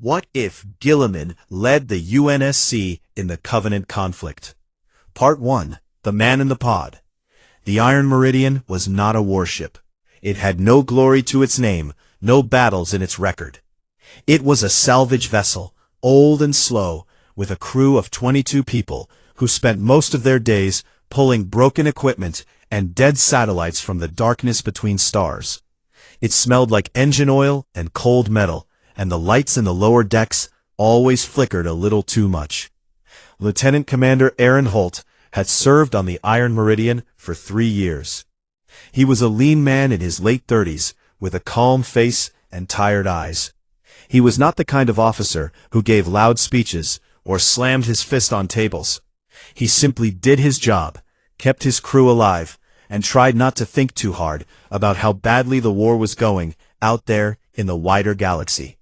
What if Guilliman led the UNSC in the Covenant conflict? Part 1. The Man in the Pod. The Iron Meridian was not a warship. It had no glory to its name, no battles in its record. It was a salvage vessel, old and slow, with a crew of 22 people who spent most of their days pulling broken equipment and dead satellites from the darkness between stars. It smelled like engine oil and cold metal, and the lights in the lower decks always flickered a little too much. Lieutenant Commander Aaron Holt had served on the Iron Meridian for 3 years. He was a lean man in his late 30s, with a calm face and tired eyes. He was not the kind of officer who gave loud speeches or slammed his fist on tables. He simply did his job, kept his crew alive, and tried not to think too hard about how badly the war was going out there in the wider galaxy.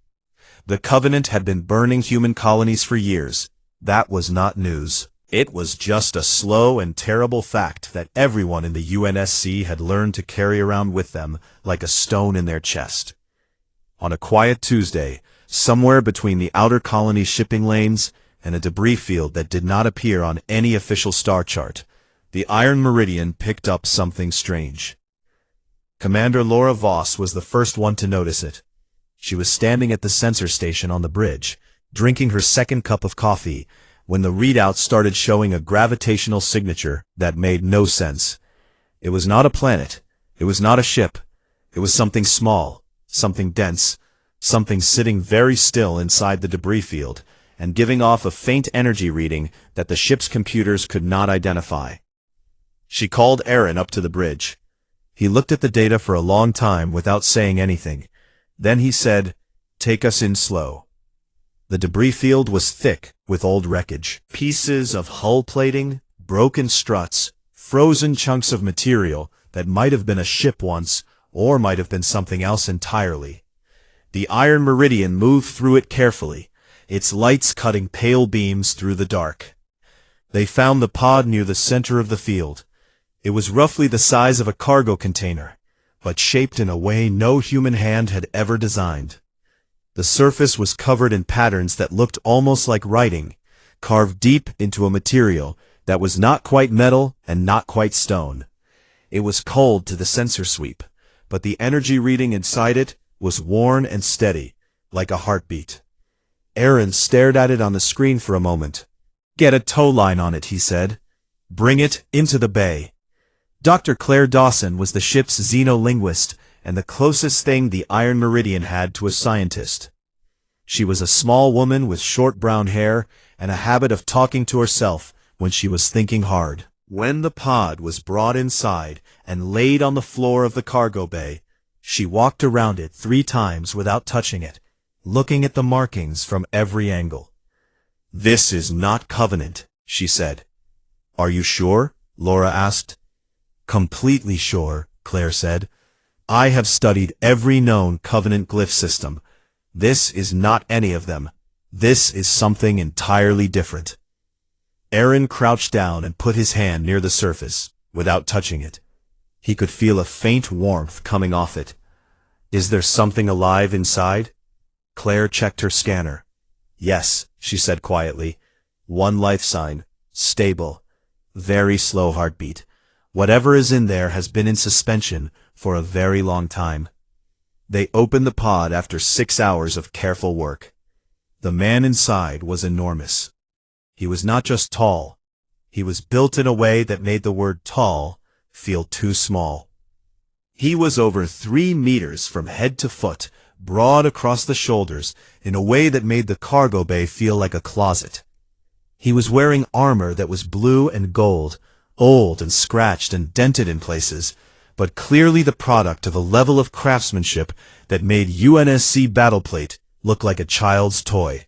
The Covenant had been burning human colonies for years. That was not news. It was just a slow and terrible fact that everyone in the UNSC had learned to carry around with them like a stone in their chest. On a quiet Tuesday, somewhere between the outer colony shipping lanes and a debris field that did not appear on any official star chart, the Iron Meridian picked up something strange. Commander Laura Voss was the first one to notice it. She was standing at the sensor station on the bridge, drinking her second cup of coffee, when the readout started showing a gravitational signature that made no sense. It was not a planet. It was not a ship. It was something small, something dense, something sitting very still inside the debris field, and giving off a faint energy reading that the ship's computers could not identify. She called Aaron up to the bridge. He looked at the data for a long time without saying anything. Then he said, "Take us in slow." The debris field was thick with old wreckage. Pieces of hull plating, broken struts, frozen chunks of material that might have been a ship once, or might have been something else entirely. The Iron Meridian moved through it carefully, its lights cutting pale beams through the dark. They found the pod near the center of the field. It was roughly the size of a cargo container, but shaped in a way no human hand had ever designed. The surface was covered in patterns that looked almost like writing, carved deep into a material that was not quite metal and not quite stone. It was cold to the sensor sweep, but the energy reading inside it was worn and steady, like a heartbeat. Aaron stared at it on the screen for a moment. "Get a tow line on it," he said. "Bring it into the bay." Dr. Claire Dawson was the ship's xenolinguist and the closest thing the Iron Meridian had to a scientist. She was a small woman with short brown hair and a habit of talking to herself when she was thinking hard. When the pod was brought inside and laid on the floor of the cargo bay, she walked around it 3 times without touching it, looking at the markings from every angle. "This is not Covenant," she said. "Are you sure?" Laura asked. "Completely sure," Claire said. "I have studied every known Covenant glyph system. This is not any of them. This is something entirely different." Aaron crouched down and put his hand near the surface, without touching it. He could feel a faint warmth coming off it. "Is there something alive inside?" Claire checked her scanner. "Yes," she said quietly. "One life sign. Stable. Very slow heartbeat. Whatever is in there has been in suspension for a very long time." They opened the pod after 6 hours of careful work. The man inside was enormous. He was not just tall. He was built in a way that made the word tall feel too small. He was over 3 meters from head to foot, broad across the shoulders, in a way that made the cargo bay feel like a closet. He was wearing armor that was blue and gold, old and scratched and dented in places, but clearly the product of a level of craftsmanship that made UNSC battleplate look like a child's toy.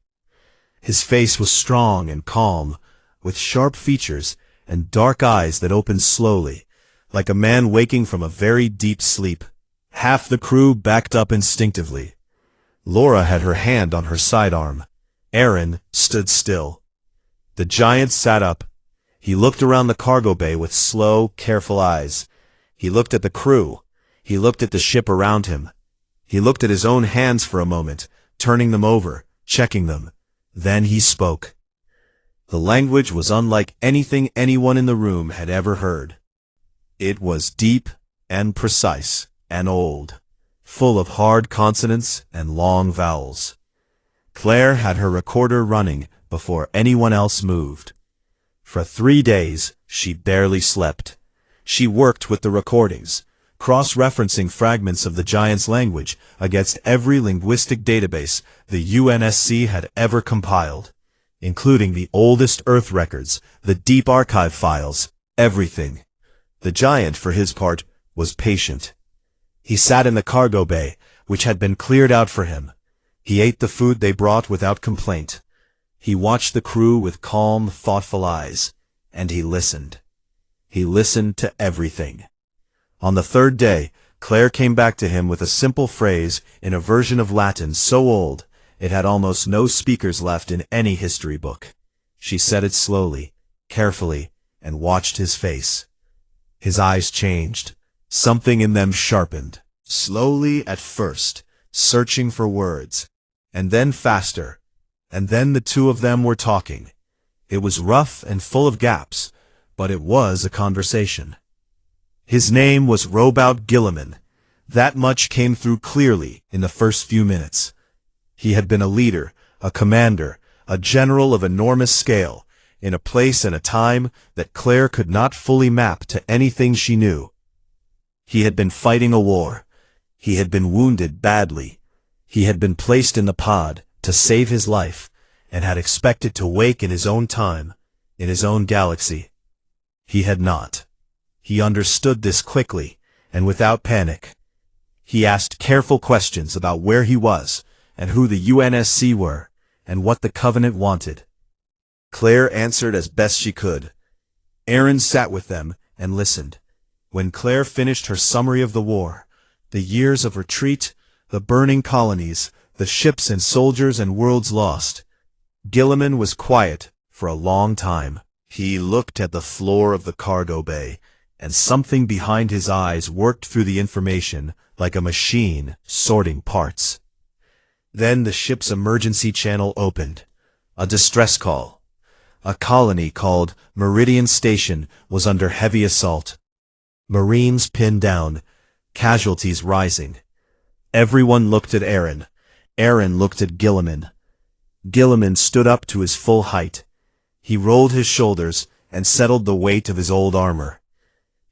His face was strong and calm, with sharp features and dark eyes that opened slowly, like a man waking from a very deep sleep. Half the crew backed up instinctively. Laura had her hand on her sidearm. Aaron stood still. The giant sat up. He looked around the cargo bay with slow, careful eyes. He looked at the crew. He looked at the ship around him. He looked at his own hands for a moment, turning them over, checking them. Then he spoke. The language was unlike anything anyone in the room had ever heard. It was deep and precise and old, full of hard consonants and long vowels. Claire had her recorder running before anyone else moved. For 3 days, she barely slept. She worked with the recordings, cross-referencing fragments of the giant's language against every linguistic database the UNSC had ever compiled, including the oldest Earth records, the deep archive files, everything. The giant, for his part, was patient. He sat in the cargo bay, which had been cleared out for him. He ate the food they brought without complaint. He watched the crew with calm, thoughtful eyes, and he listened. He listened to everything. On the 3rd day, Claire came back to him with a simple phrase in a version of Latin so old it had almost no speakers left in any history book. She said it slowly, carefully, and watched his face. His eyes changed. Something in them sharpened, slowly at first, searching for words, and then faster, and then the two of them were talking. It was rough and full of gaps, but it was a conversation. His name was Robout Guilliman. That much came through clearly in the first few minutes. He had been a leader, a commander, a general of enormous scale, in a place and a time that Claire could not fully map to anything she knew. He had been fighting a war. He had been wounded badly. He had been placed in the pod to save his life, and had expected to wake in his own time, in his own galaxy. He had not. He understood this quickly, and without panic. He asked careful questions about where he was, and who the UNSC were, and what the Covenant wanted. Claire answered as best she could. Aaron sat with them and listened. When Claire finished her summary of the war, the years of retreat, the burning colonies, the ships and soldiers and worlds lost, Guilliman was quiet for a long time. He looked at the floor of the cargo bay, and something behind his eyes worked through the information like a machine sorting parts. Then the ship's emergency channel opened. A distress call. A colony called Meridian Station was under heavy assault. Marines pinned down, casualties rising. Everyone looked at Aaron. Aaron looked at Guilliman. Guilliman stood up to his full height. He rolled his shoulders and settled the weight of his old armor.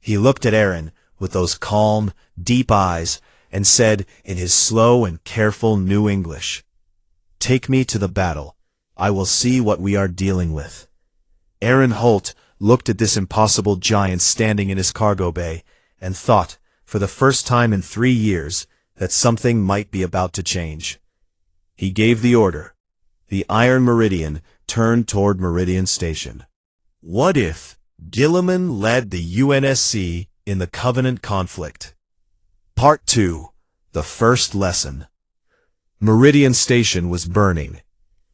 He looked at Aaron with those calm, deep eyes and said in his slow and careful new English, "Take me to the battle. I will see what we are dealing with." Aaron Holt looked at this impossible giant standing in his cargo bay and thought, for the first time in 3 years, that something might be about to change. He gave the order. The Iron Meridian turned toward Meridian Station. What if Guilliman led the UNSC in the Covenant conflict? Part 2. The First Lesson. Meridian Station was burning.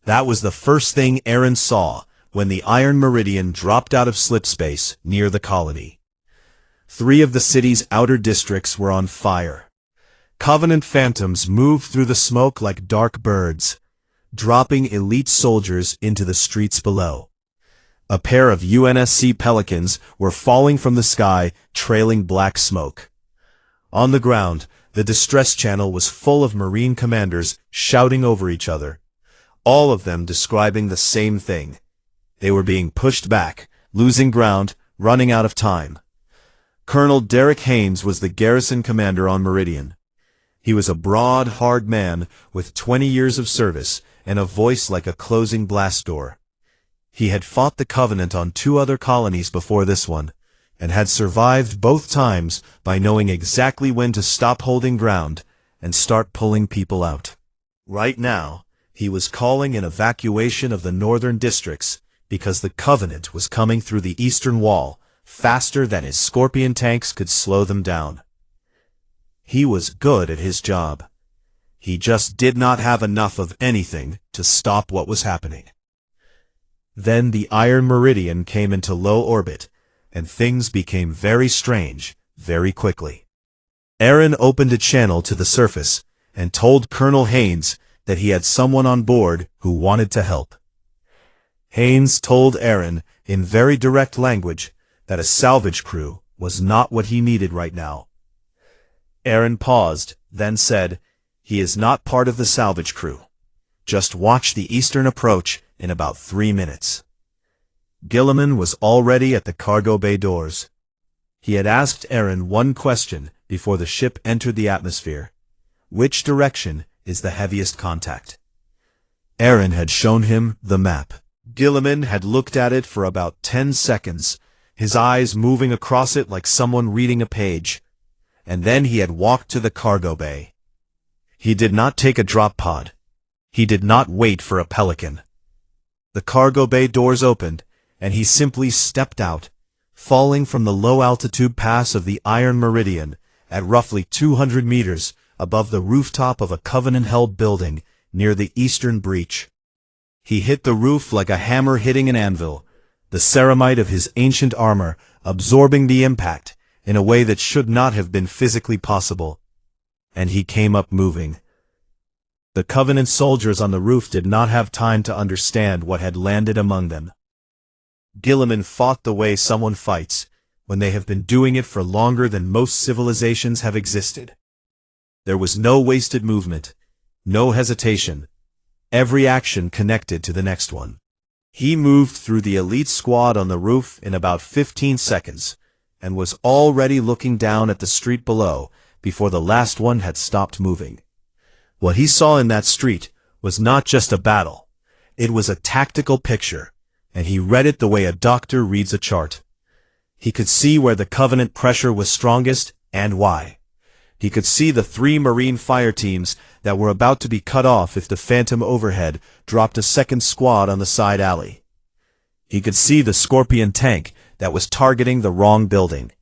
That was the first thing Aaron saw when the Iron Meridian dropped out of slip space near the colony. 3 of the city's outer districts were on fire. Covenant phantoms moved through the smoke like dark birds, dropping elite soldiers into the streets below. A pair of UNSC Pelicans were falling from the sky, trailing black smoke. On the ground, the distress channel was full of Marine commanders shouting over each other, all of them describing the same thing. They were being pushed back, losing ground, running out of time. Colonel Derek Haynes was the garrison commander on Meridian. He was a broad, hard man with 20 years of service and a voice like a closing blast door. He had fought the Covenant on 2 other colonies before this one, and had survived both times by knowing exactly when to stop holding ground and start pulling people out. Right now, he was calling an evacuation of the northern districts because the Covenant was coming through the eastern wall faster than his Scorpion tanks could slow them down. He was good at his job. He just did not have enough of anything to stop what was happening. Then the Iron Meridian came into low orbit, and things became very strange very quickly. Aaron opened a channel to the surface and told Colonel Haynes, that he had someone on board who wanted to help. Haynes told Aaron, in very direct language, that a salvage crew was not what he needed right now. Aaron paused, then said, "He is not part of the salvage crew. Just watch the eastern approach in about 3 minutes." Guilliman was already at the cargo bay doors. He had asked Aaron one question before the ship entered the atmosphere. Which direction is the heaviest contact? Aaron had shown him the map. Guilliman had looked at it for about 10 seconds, his eyes moving across it like someone reading a page. And then he had walked to the cargo bay. He did not take a drop pod. He did not wait for a pelican. The cargo bay doors opened, and he simply stepped out, falling from the low-altitude pass of the Iron Meridian at roughly 200 meters above the rooftop of a Covenant-held building near the eastern breach. He hit the roof like a hammer hitting an anvil, the ceramite of his ancient armor absorbing the impact in a way that should not have been physically possible. And he came up moving. The Covenant soldiers on the roof did not have time to understand what had landed among them. Guilliman fought the way someone fights, when they have been doing it for longer than most civilizations have existed. There was no wasted movement, no hesitation. Every action connected to the next one. He moved through the elite squad on the roof in about 15 seconds, and was already looking down at the street below before the last one had stopped moving. What he saw in that street was not just a battle. It was a tactical picture, and he read it the way a doctor reads a chart. He could see where the Covenant pressure was strongest and why. He could see the 3 Marine fire teams that were about to be cut off if the Phantom overhead dropped a second squad on the side alley. He could see the Scorpion tank that was targeting the wrong building.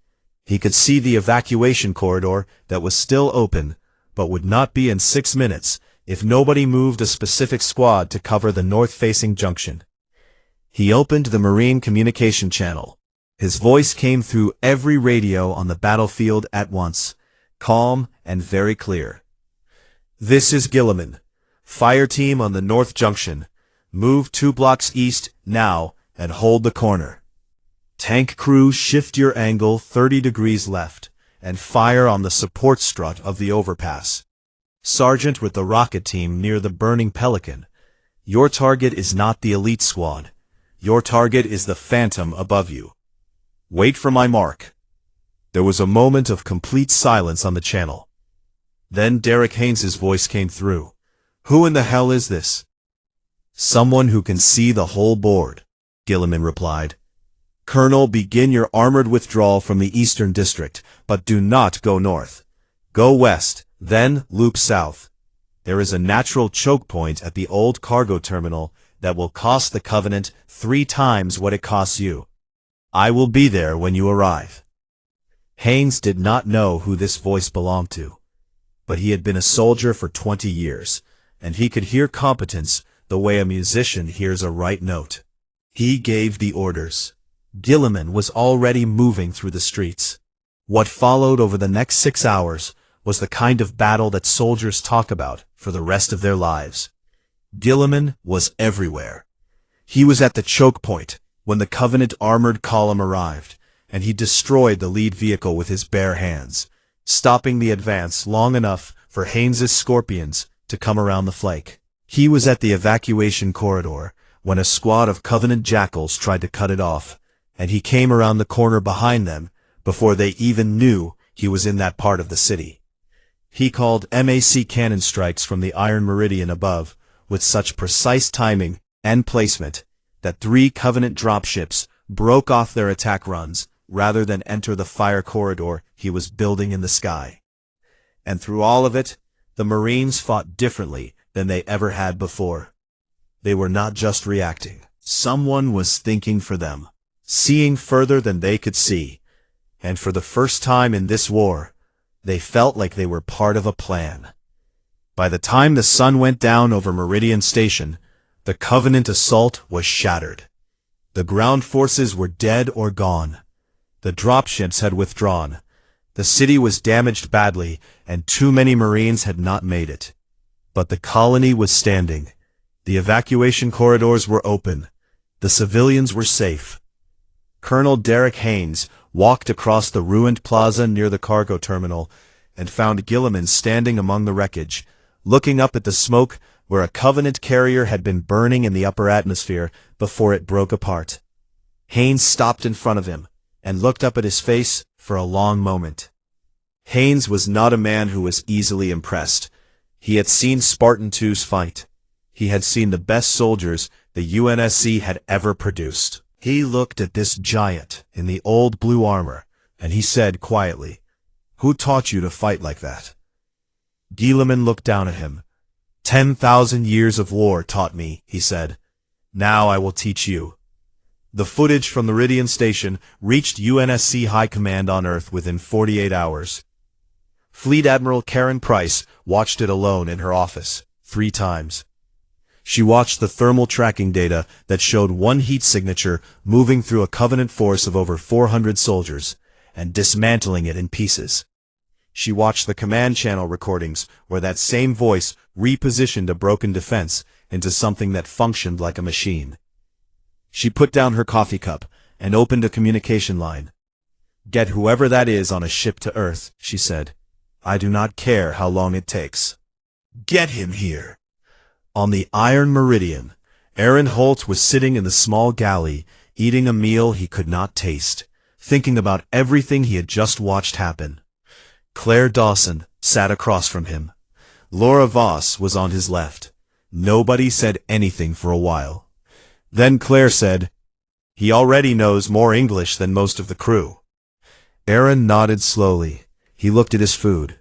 He could see the evacuation corridor that was still open, but would not be in 6 minutes if nobody moved a specific squad to cover the north-facing junction. He opened the Marine communication channel. His voice came through every radio on the battlefield at once, calm and very clear. "This is Guilliman. Fire team on the north junction. Move 2 blocks east now and hold the corner. Tank crew, shift your angle 30 degrees left and fire on the support strut of the overpass. Sergeant with the rocket team near the burning Pelican. Your target is not the elite squad. Your target is the Phantom above you. Wait for my mark." There was a moment of complete silence on the channel. Then Derek Haynes's voice came through. "Who in the hell is this?" "Someone who can see the whole board," Guilliman replied. "Colonel, begin your armored withdrawal from the Eastern District, but do not go north. Go west, then loop south. There is a natural choke point at the old cargo terminal that will cost the Covenant 3 times what it costs you. I will be there when you arrive." Haynes did not know who this voice belonged to, but he had been a soldier for 20 years, and he could hear competence the way a musician hears a right note. He gave the orders. Guilliman was already moving through the streets. What followed over the next 6 hours was the kind of battle that soldiers talk about for the rest of their lives. Guilliman was everywhere. He was at the choke point when the Covenant armored column arrived, and he destroyed the lead vehicle with his bare hands, stopping the advance long enough for Haynes's Scorpions to come around the flank. He was at the evacuation corridor when a squad of Covenant jackals tried to cut it off, and he came around the corner behind them before they even knew he was in that part of the city. He called MAC cannon strikes from the Iron Meridian above with such precise timing and placement that 3 Covenant dropships broke off their attack runs rather than enter the fire corridor he was building in the sky. And through all of it, the Marines fought differently than they ever had before. They were not just reacting. Someone was thinking for them, seeing further than they could see, and for the first time in this war, they felt like they were part of a plan. By the time the sun went down over Meridian Station, the Covenant assault was shattered. The ground forces were dead or gone. The dropships had withdrawn. The city was damaged badly, and too many Marines had not made it. But the colony was standing. The evacuation corridors were open. The civilians were safe. Colonel Derek Haynes walked across the ruined plaza near the cargo terminal and found Guilliman standing among the wreckage, looking up at the smoke where a Covenant carrier had been burning in the upper atmosphere before it broke apart. Haynes stopped in front of him and looked up at his face for a long moment. Haynes was not a man who was easily impressed. He had seen Spartan II's fight. He had seen the best soldiers the UNSC had ever produced. He looked at this giant in the old blue armor, and he said quietly, "Who taught you to fight like that?" Guilliman looked down at him. 10,000 years of war taught me," he said. "Now I will teach you." The footage from the Meridian Station reached UNSC High Command on Earth within 48 hours. Fleet Admiral Karen Price watched it alone in her office 3 times. She watched the thermal tracking data that showed one heat signature moving through a Covenant force of over 400 soldiers and dismantling it in pieces. She watched the command channel recordings where that same voice repositioned a broken defense into something that functioned like a machine. She put down her coffee cup and opened a communication line. "Get whoever that is on a ship to Earth," she said. "I do not care how long it takes. Get him here." On the Iron Meridian, Aaron Holt was sitting in the small galley, eating a meal he could not taste, thinking about everything he had just watched happen. Claire Dawson sat across from him. Laura Voss was on his left. Nobody said anything for a while. Then Claire said, "He already knows more English than most of the crew." Aaron nodded slowly. He looked at his food.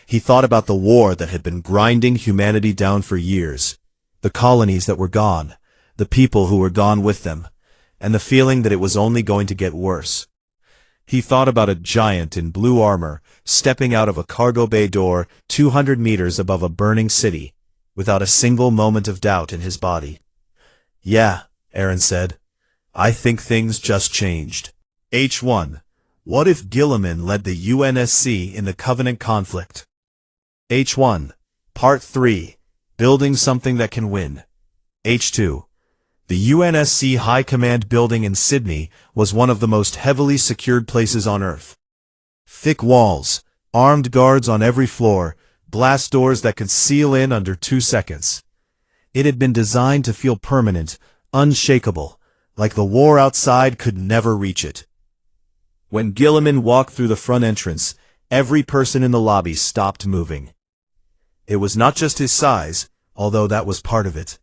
He thought about the war that had been grinding humanity down for years, the colonies that were gone, the people who were gone with them, and the feeling that it was only going to get worse. He thought about a giant in blue armor stepping out of a cargo bay door 200 meters above a burning city, without a single moment of doubt in his body. "Yeah," Aaron said. "I think things just changed." H1. What if Guilliman led the UNSC in the Covenant conflict? H1. Part 3. Building something that can win. H2. The UNSC High Command building in Sydney was one of the most heavily secured places on Earth. Thick walls, armed guards on every floor, blast doors that could seal in under 2 seconds. It had been designed to feel permanent, unshakable, like the war outside could never reach it. When Guilliman walked through the front entrance, every person in the lobby stopped moving. It was not just his size, although that was part of it.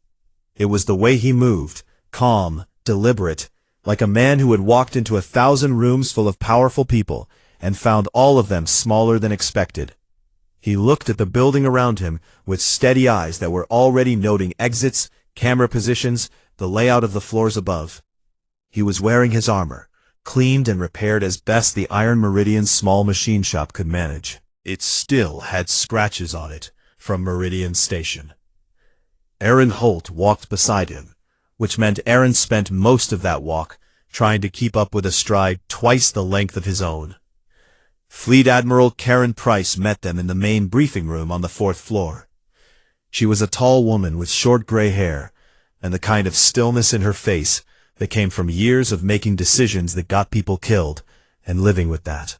It was the way he moved, calm, deliberate, like a man who had walked into 1,000 rooms full of powerful people and found all of them smaller than expected. He looked at the building around him with steady eyes that were already noting exits, camera positions, the layout of the floors above. He was wearing his armor, cleaned and repaired as best the Iron Meridian's small machine shop could manage. It still had scratches on it from Meridian Station. Aaron Holt walked beside him, which meant Aaron spent most of that walk trying to keep up with a stride twice the length of his own. Fleet Admiral Karen Price met them in the main briefing room on the 4th floor. She was a tall woman with short gray hair and the kind of stillness in her face that came from years of making decisions that got people killed and living with that.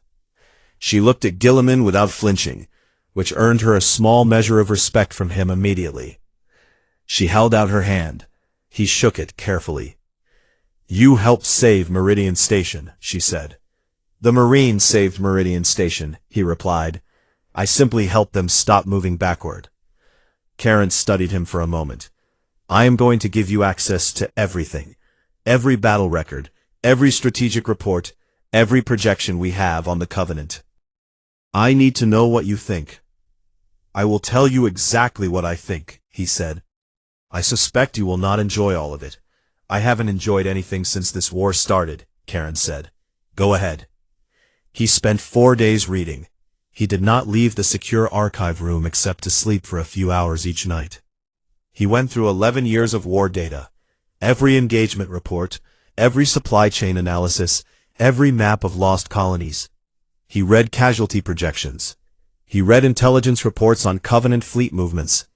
She looked at Guilliman without flinching, which earned her a small measure of respect from him immediately. She held out her hand. He shook it carefully. "You helped save Meridian Station," she said. "The Marines saved Meridian Station," he replied. "I simply helped them stop moving backward." Karen studied him for a moment. "I am going to give you access to everything. Every battle record, every strategic report, every projection we have on the Covenant. I need to know what you think." "I will tell you exactly what I think," he said. "I suspect you will not enjoy all of it. I haven't enjoyed anything since this war started," Karen said. "Go ahead." He spent 4 days reading. He did not leave the secure archive room except to sleep for a few hours each night. He went through 11 years of war data, every engagement report, every supply chain analysis, every map of lost colonies. He read casualty projections. He read intelligence reports on Covenant fleet movements.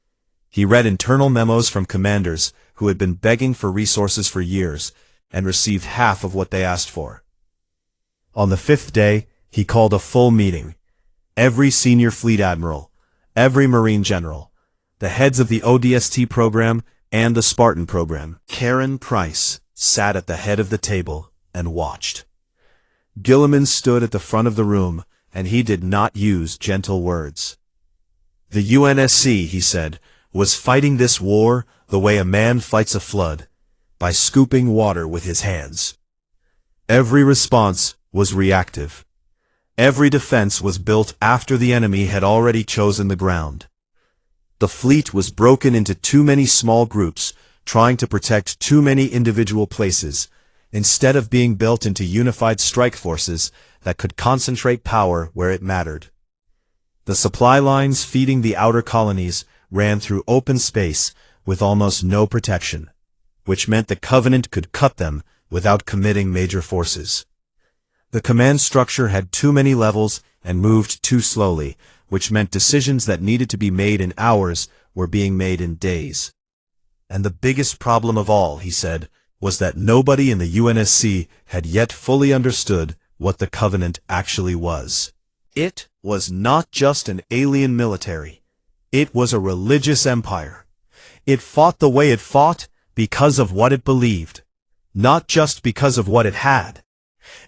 He read internal memos from commanders who had been begging for resources for years and received half of what they asked for. On the 5th day, he called a full meeting. Every senior fleet admiral, every marine general, the heads of the ODST program and the Spartan program. Karen Price sat at the head of the table and watched. Guilliman stood at the front of the room, and he did not use gentle words. The UNSC, he said, was fighting this war the way a man fights a flood, by scooping water with his hands. Every response was reactive. Every defense was built after the enemy had already chosen the ground. The fleet was broken into too many small groups, trying to protect too many individual places, instead of being built into unified strike forces that could concentrate power where it mattered. The supply lines feeding the outer colonies ran through open space with almost no protection, which meant the Covenant could cut them without committing major forces. The command structure had too many levels and moved too slowly, which meant decisions that needed to be made in hours were being made in days. And the biggest problem of all, he said, was that nobody in the UNSC had yet fully understood what the Covenant actually was. It was not just an alien military. It was a religious empire. It fought the way it fought because of what it believed, not just because of what it had.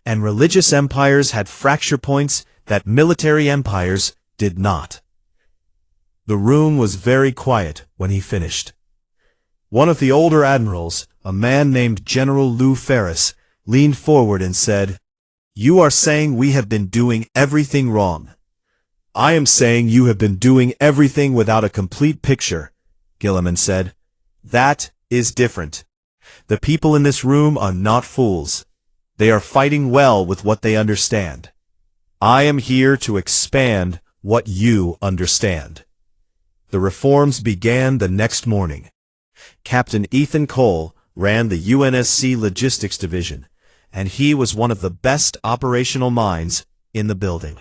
And religious empires had fracture points that military empires did not. The room was very quiet when he finished. One of the older admirals, a man named General Lou Ferris, leaned forward and said, "You are saying we have been doing everything wrong. I am saying you have been doing everything without a complete picture," Guilliman said. "That is different. The people in this room are not fools. They are fighting well with what they understand. I am here to expand what you understand." The reforms began the next morning. Captain Ethan Cole ran the UNSC Logistics Division, and he was one of the best operational minds in the building.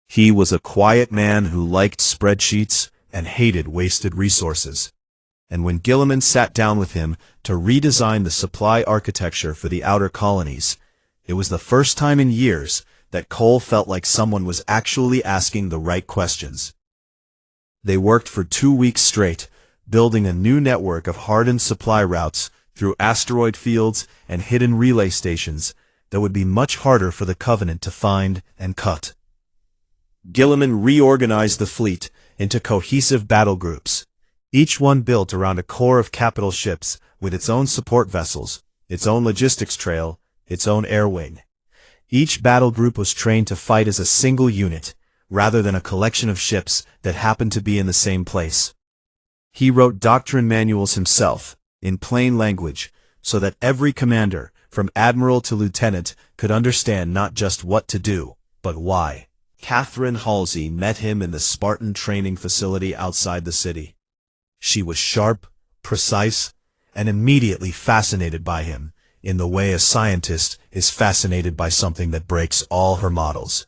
He was a quiet man who liked spreadsheets and hated wasted resources. And when Guilliman sat down with him to redesign the supply architecture for the outer colonies, it was the first time in years that Cole felt like someone was actually asking the right questions. They worked for 2 weeks straight, building a new network of hardened supply routes through asteroid fields and hidden relay stations that would be much harder for the Covenant to find and cut. Guilliman reorganized the fleet into cohesive battle groups, each one built around a core of capital ships with its own support vessels, its own logistics trail, its own air wing. Each battle group was trained to fight as a single unit, rather than a collection of ships that happened to be in the same place. He wrote doctrine manuals himself, in plain language, so that every commander, from admiral to lieutenant, could understand not just what to do, but why. Catherine Halsey met him in the Spartan training facility outside the city. She was sharp, precise, and immediately fascinated by him, in the way a scientist is fascinated by something that breaks all her models.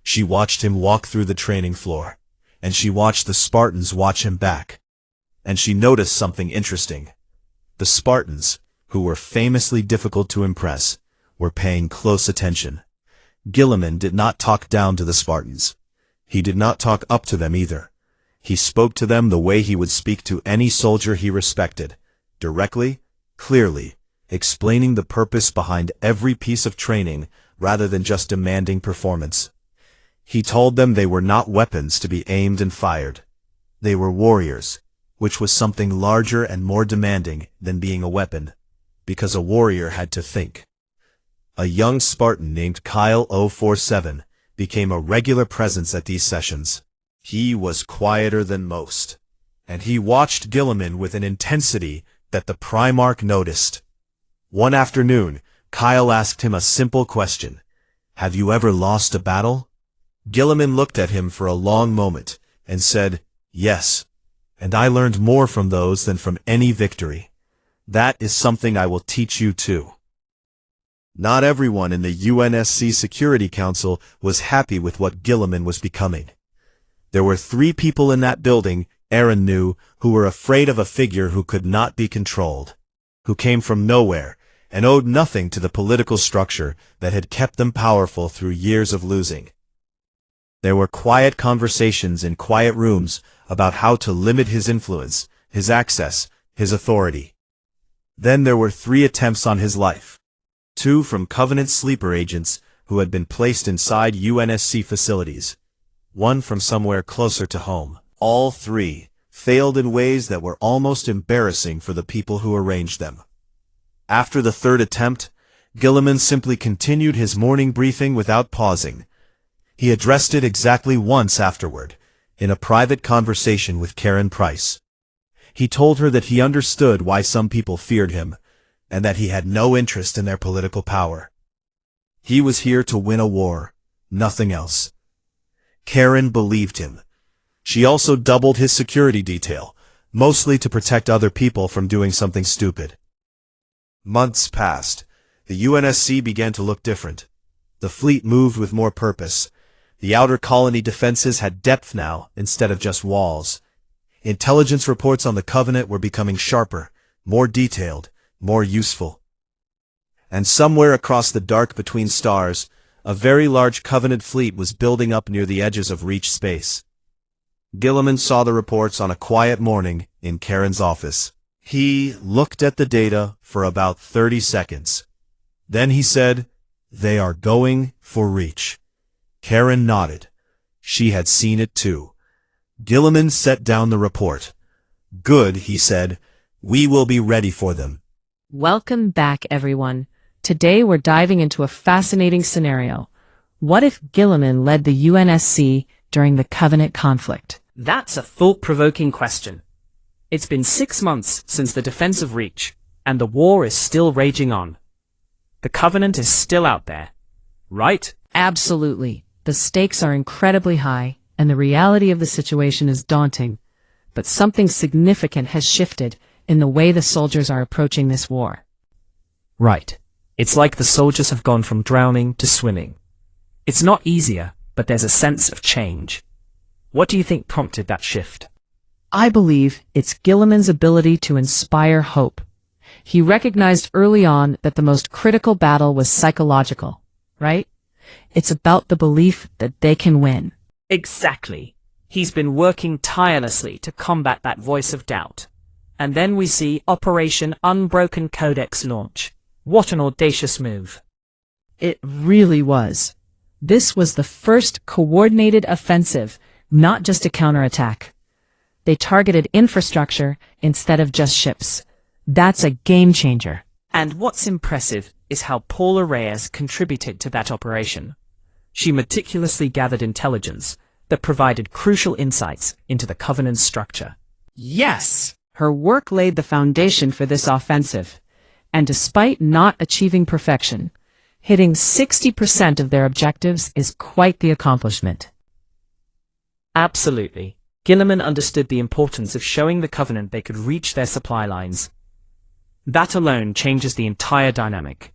She watched him walk through the training floor, and she watched the Spartans watch him back. And she noticed something interesting. The Spartans, who were famously difficult to impress, were paying close attention. Guilliman did not talk down to the Spartans. He did not talk up to them either. He spoke to them the way he would speak to any soldier he respected, directly, clearly, explaining the purpose behind every piece of training rather than just demanding performance. He told them they were not weapons to be aimed and fired. They were warriors, which was something larger and more demanding than being a weapon, because a warrior had to think. A young Spartan named Kyle 047 became a regular presence at these sessions. He was quieter than most, and he watched Guilliman with an intensity that the Primarch noticed. One afternoon, Kyle asked him a simple question. "Have you ever lost a battle?" Guilliman looked at him for a long moment and said, "Yes, and I learned more from those than from any victory. That is something I will teach you too." Not everyone in the UNSC Security Council was happy with what Guilliman was becoming. There were 3 people in that building Aaron knew, who were afraid of a figure who could not be controlled, who came from nowhere and owed nothing to the political structure that had kept them powerful through years of losing. There were quiet conversations in quiet rooms about how to limit his influence, his access, his authority. Then there were 3 attempts on his life. 2 from Covenant sleeper agents who had been placed inside UNSC facilities. 1 from somewhere closer to home. All 3 failed in ways that were almost embarrassing for the people who arranged them. After the 3rd attempt, Guilliman simply continued his morning briefing without pausing. He addressed it exactly once afterward, in a private conversation with Karen Price. He told her that he understood why some people feared him, and that he had no interest in their political power. He was here to win a war, nothing else. Karen believed him. She also doubled his security detail, mostly to protect other people from doing something stupid. Months passed. The UNSC began to look different. The fleet moved with more purpose. The outer colony defenses had depth now, instead of just walls. Intelligence reports on the Covenant were becoming sharper, more detailed, more useful. And somewhere across the dark between stars, a very large Covenant fleet was building up near the edges of Reach space. Guilliman saw the reports on a quiet morning in Karen's office. He looked at the data for about 30 seconds. Then he said, "They are going for Reach." Karen nodded. She had seen it too. Guilliman set down the report. "Good," he said. "We will be ready for them." Welcome back, everyone. Today we're diving into a fascinating scenario. What if Guilliman led the UNSC during the Covenant conflict? That's a thought-provoking question. It's been 6 months since the defense of Reach, and the war is still raging on. The Covenant is still out there, right? Absolutely. The stakes are incredibly high, and the reality of the situation is daunting. But something significant has shifted in the way the soldiers are approaching this war. Right. It's like the soldiers have gone from drowning to swimming. It's not easier, but there's a sense of change. What do you think prompted that shift? I believe it's Guilliman's ability to inspire hope. He recognized early on that the most critical battle was psychological, right? It's about the belief that they can win. Exactly. He's been working tirelessly to combat that voice of doubt. And then we see Operation Unbroken Codex launch. What an audacious move. It really was. This was the first coordinated offensive, not just a counterattack. They targeted infrastructure instead of just ships. That's a game changer. And what's impressive is how Paula Reyes contributed to that operation. She meticulously gathered intelligence that provided crucial insights into the Covenant's structure. Yes! Her work laid the foundation for this offensive. And despite not achieving perfection, hitting 60% of their objectives is quite the accomplishment. Absolutely. Guilliman understood the importance of showing the Covenant they could reach their supply lines. That alone changes the entire dynamic.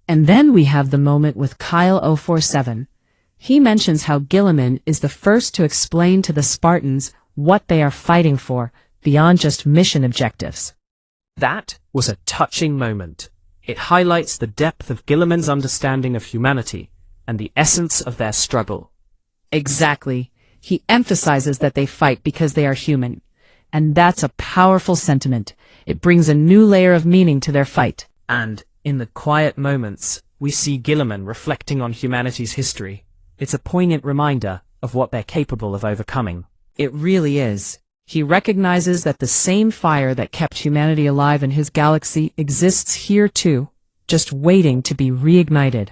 And then we have the moment with Kyle 047. He mentions how Guilliman is the first to explain to the Spartans what they are fighting for beyond just mission objectives. That was a touching moment. It highlights the depth of Guilliman's understanding of humanity and the essence of their struggle. Exactly. He emphasizes that they fight because they are human. And that's a powerful sentiment. It brings a new layer of meaning to their fight. And in the quiet moments, we see Guilliman reflecting on humanity's history. It's a poignant reminder of what they're capable of overcoming. It really is. He recognizes that the same fire that kept humanity alive in his galaxy exists here too, just waiting to be reignited.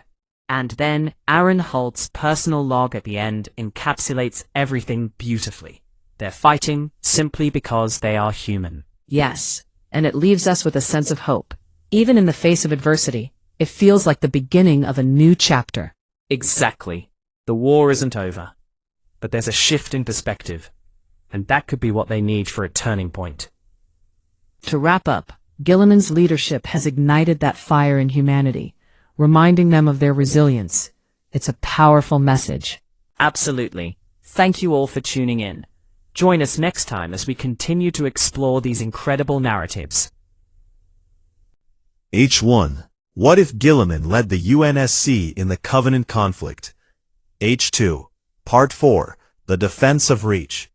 And then Aaron Holt's personal log at the end encapsulates everything beautifully. They're fighting simply because they are human. Yes, and it leaves us with a sense of hope. Even in the face of adversity, it feels like the beginning of a new chapter. Exactly. The war isn't over. But there's a shift in perspective. And that could be what they need for a turning point. To wrap up, Guilliman's leadership has ignited that fire in humanity, reminding them of their resilience. It's a powerful message. Absolutely. Thank you all for tuning in. Join us next time as we continue to explore these incredible narratives. H1. What if Guilliman led the UNSC in the Covenant conflict? H2. Part 4. The Defense of Reach.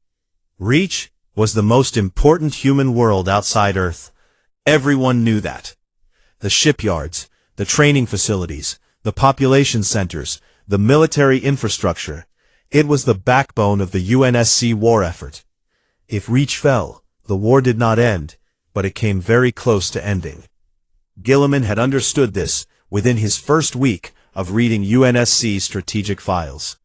Reach was the most important human world outside Earth. Everyone knew that. The shipyards, the training facilities, the population centers, the military infrastructure. It was the backbone of the UNSC war effort. If Reach fell, the war did not end, but it came very close to ending. Guilliman had understood this within his first week of reading UNSC strategic files.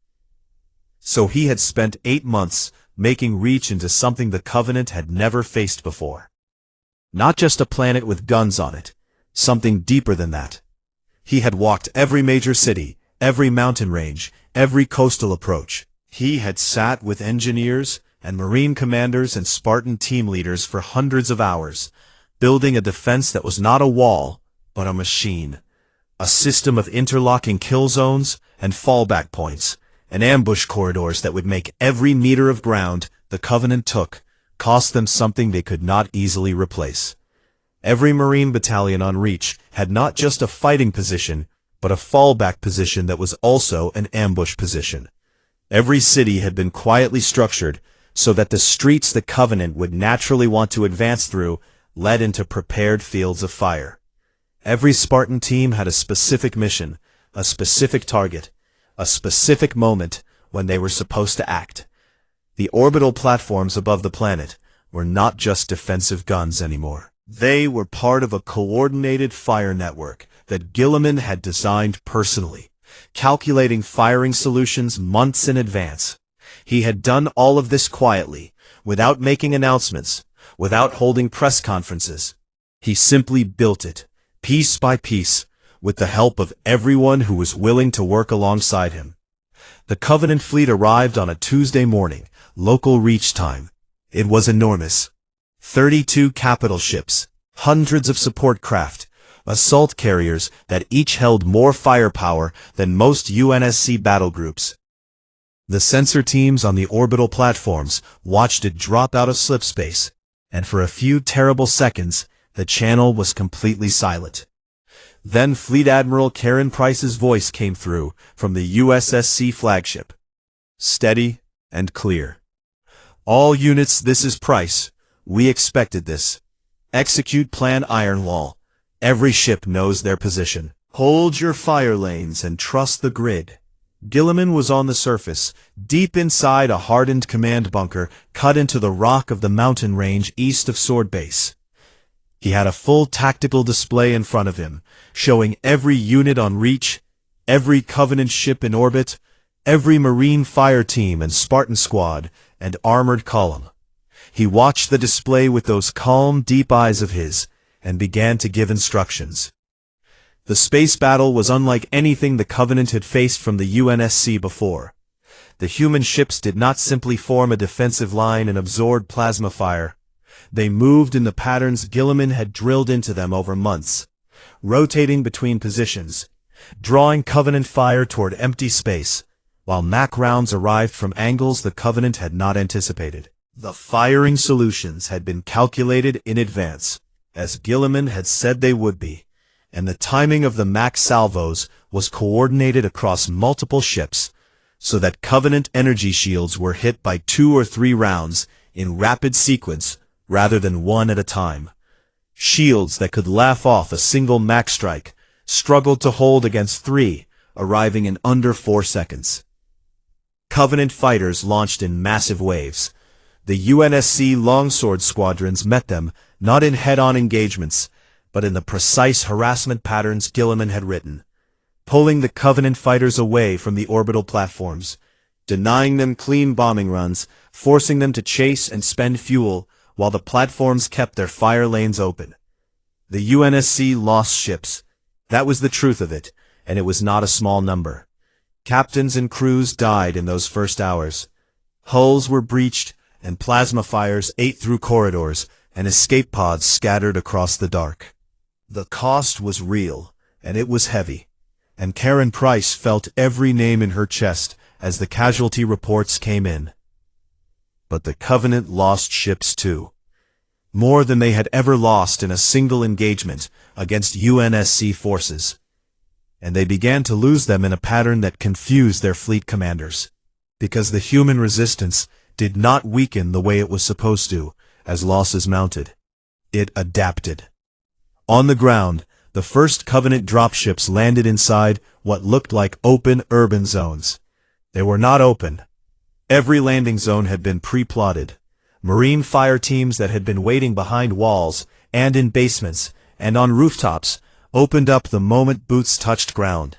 So he had spent 8 months making Reach into something the Covenant had never faced before. Not just a planet with guns on it, something deeper than that. He had walked every major city, every mountain range, every coastal approach. He had sat with engineers and marine commanders and Spartan team leaders for hundreds of hours, building a defense that was not a wall, but a machine. A system of interlocking kill zones and fallback points, and ambush corridors that would make every meter of ground the Covenant took cost them something they could not easily replace. Every Marine battalion on Reach had not just a fighting position, but a fallback position that was also an ambush position. Every city had been quietly structured so that the streets the Covenant would naturally want to advance through led into prepared fields of fire. Every Spartan team had a specific mission, a specific target, a specific moment when they were supposed to act. The orbital platforms above the planet were not just defensive guns anymore. They were part of a coordinated fire network that Guilliman had designed personally, calculating firing solutions months in advance. He had done all of this quietly, without making announcements, without holding press conferences. He simply built it, piece by piece, with the help of everyone who was willing to work alongside him. The Covenant fleet arrived on a Tuesday morning, local Reach time. It was enormous. 32 capital ships, hundreds of support craft, assault carriers that each held more firepower than most UNSC battle groups. The sensor teams on the orbital platforms watched it drop out of slipspace, and for a few terrible seconds, the channel was completely silent. Then Fleet Admiral Karen Price's voice came through from the USSC flagship. Steady and clear. All units, this is Price. We expected this. Execute Plan Ironwall. Every ship knows their position. Hold your fire lanes and trust the grid. Guilliman was on the surface, deep inside a hardened command bunker cut into the rock of the mountain range east of Sword Base. He had a full tactical display in front of him, showing every unit on Reach, every Covenant ship in orbit, every Marine fire team and Spartan squad, and armored column. He watched the display with those calm, deep eyes of his, and began to give instructions. The space battle was unlike anything the Covenant had faced from the UNSC before. The human ships did not simply form a defensive line and absorb plasma fire. They moved in the patterns Guilliman had drilled into them over months, rotating between positions, drawing Covenant fire toward empty space, while MAC rounds arrived from angles the Covenant had not anticipated. The firing solutions had been calculated in advance, as Guilliman had said they would be, and the timing of the MAC salvos was coordinated across multiple ships, so that Covenant energy shields were hit by 2 or 3 rounds in rapid sequence rather than one at a time. Shields that could laugh off a single MAC strike struggled to hold against 3, arriving in under 4 seconds. Covenant fighters launched in massive waves. The UNSC longsword squadrons met them not in head-on engagements, but in the precise harassment patterns Guilliman had written, pulling the Covenant fighters away from the orbital platforms, denying them clean bombing runs, forcing them to chase and spend fuel while the platforms kept their fire lanes open. The UNSC lost ships. That was the truth of it, and it was not a small number. Captains and crews died in those first hours. Hulls were breached, and plasma fires ate through corridors, and escape pods scattered across the dark. The cost was real, and it was heavy, and Karen Price felt every name in her chest as the casualty reports came in. But the Covenant lost ships too. More than they had ever lost in a single engagement against UNSC forces. And they began to lose them in a pattern that confused their fleet commanders. Because the human resistance did not weaken the way it was supposed to, as losses mounted. It adapted. On the ground, the first Covenant dropships landed inside what looked like open urban zones. They were not open. Every landing zone had been pre-plotted. Marine fire teams that had been waiting behind walls, and in basements, and on rooftops, opened up the moment boots touched ground.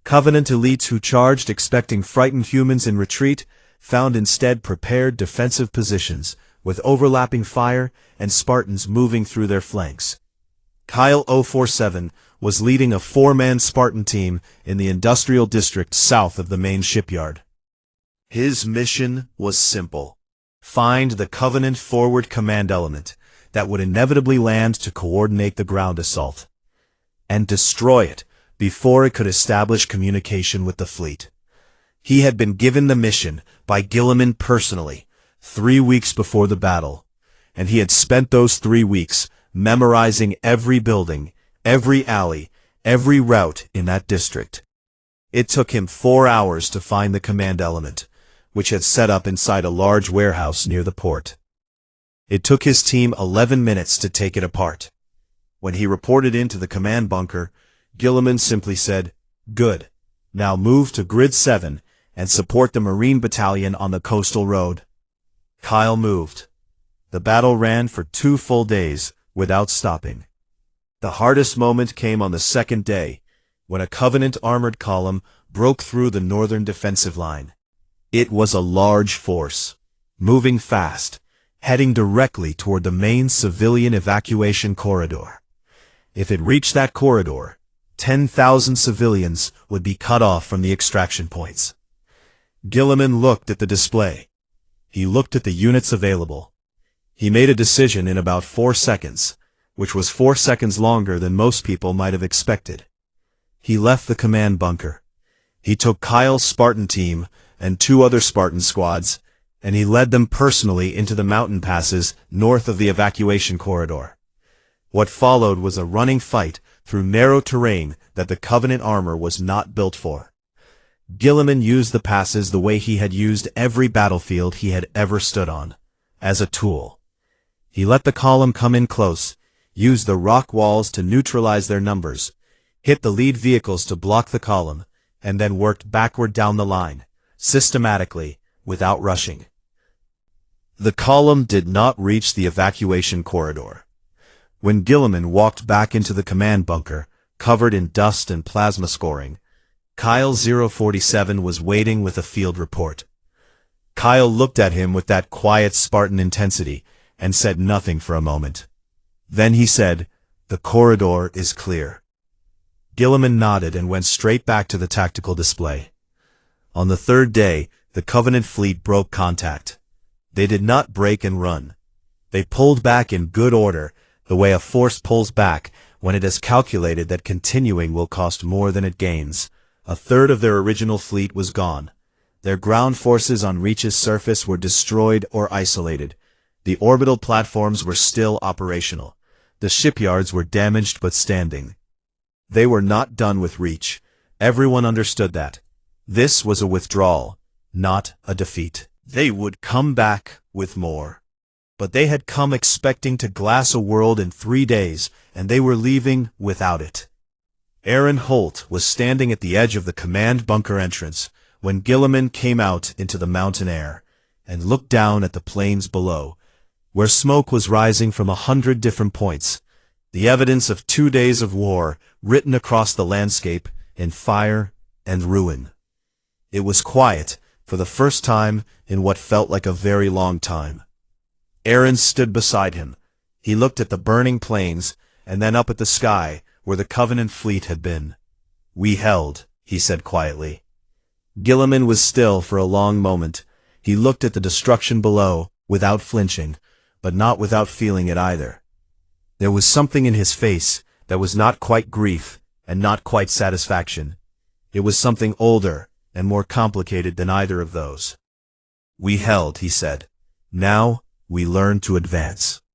Covenant elites who charged expecting frightened humans in retreat found instead prepared defensive positions, with overlapping fire and Spartans moving through their flanks. Kyle 047 was leading a 4-man Spartan team in the industrial district south of the main shipyard. His mission was simple. Find the Covenant forward command element that would inevitably land to coordinate the ground assault. And destroy it before it could establish communication with the fleet. He had been given the mission by Guilliman personally, 3 weeks before the battle, and he had spent those 3 weeks memorizing every building, every alley, every route in that district. It took him 4 hours to find the command element, which had set up inside a large warehouse near the port. It took his team 11 minutes to take it apart. When he reported into the command bunker, Guilliman simply said, "Good. Now move to Grid 7 and support the Marine Battalion on the coastal road." Kyle moved. The battle ran for 2 full days without stopping. The hardest moment came on the second day, when a Covenant armored column broke through the northern defensive line. It was a large force, moving fast, heading directly toward the main civilian evacuation corridor. If it reached that corridor, 10,000 civilians would be cut off from the extraction points. Guilliman looked at the display. He looked at the units available. He made a decision in about 4 seconds, which was 4 seconds longer than most people might have expected. He left the command bunker. He took Kyle's Spartan team and 2 other Spartan squads, and he led them personally into the mountain passes north of the evacuation corridor. What followed was a running fight through narrow terrain that the Covenant armor was not built for. Guilliman used the passes the way he had used every battlefield he had ever stood on, as a tool. He let the column come in close, used the rock walls to neutralize their numbers, hit the lead vehicles to block the column, and then worked backward down the line, systematically, without rushing. The column did not reach the evacuation corridor. When Guilliman walked back into the command bunker, covered in dust and plasma scoring, Kyle 047 was waiting with a field report. Kyle looked at him with that quiet Spartan intensity and said nothing for a moment. Then he said, "The corridor is clear." Guilliman nodded and went straight back to the tactical display. On the 3rd day, the Covenant fleet broke contact. They did not break and run. They pulled back in good order, the way a force pulls back when it has calculated that continuing will cost more than it gains. 1/3 of their original fleet was gone. Their ground forces on Reach's surface were destroyed or isolated. The orbital platforms were still operational. The shipyards were damaged but standing. They were not done with Reach. Everyone understood that. This was a withdrawal, not a defeat. They would come back with more. But they had come expecting to glass a world in 3 days, and they were leaving without it. Aaron Holt was standing at the edge of the command bunker entrance when Guilliman came out into the mountain air and looked down at the plains below, where smoke was rising from 100 different points, the evidence of 2 days of war written across the landscape in fire and ruin. It was quiet for the first time in what felt like a very long time. Aaron stood beside him. He looked at the burning plains and then up at the sky where the Covenant fleet had been. "We held," he said quietly. Guilliman was still for a long moment. He looked at the destruction below without flinching, but not without feeling it either. There was something in his face that was not quite grief and not quite satisfaction. It was something older and more complicated than either of those. "We held," he said. Now, we learn to advance.